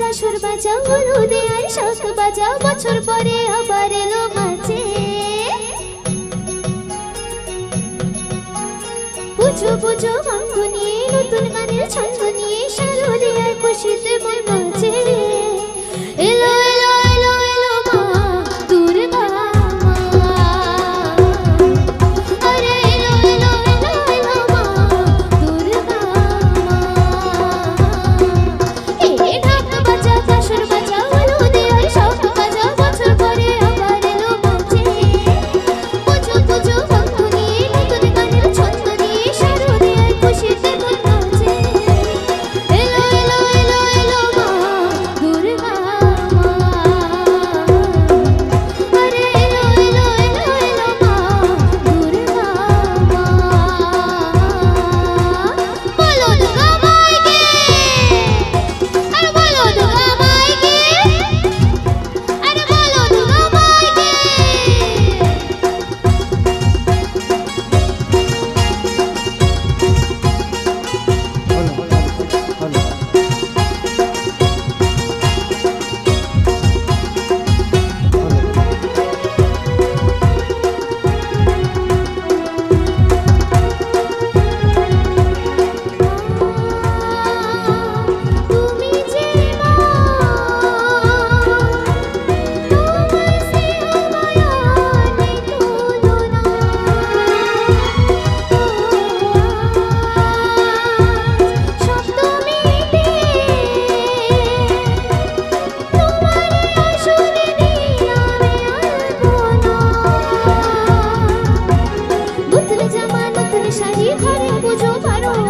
কাসর বাজাও হলুদে আর শাঁখ বাজাও বছর পরে আবার এলো মাঝে পুজো পুজো গন্ধ নিয়ে নতুন গানের ছন্দ নিয়ে শারদে আর খুশিতে মন নাচে এলো এলো এলো এলো মা দুর্গা মা আরে এলো এলো এলো এলো মা দুর্গা মা এ ঢাক বাজা কাসর বাজা হলুদে আর শাঁখ বাজা বছর পরে আবার এলো মাঝে পুজো পুজো গন্ধ নিয়ে নতুন গানের ছন্দ নিয়ে শারদে আর খুশিতে মন নাচে এলো এলো এলো এলো মা দুর্গা মা আরে এলো এলো এলো এলো মা দুর্গা মা বলো দুর্গা মাইকে আরে বলো দুর্গা মাইকে আরে বলো দুর্গা মাইকে তুমি যে মা তোমার স্নেহ মায়া নেই তুলনা সপ্তমীতে তোমার আসনে নিয়ে আমি আসবো না নতুন জামা নতুন শাড়ি ঘরে পুজো করো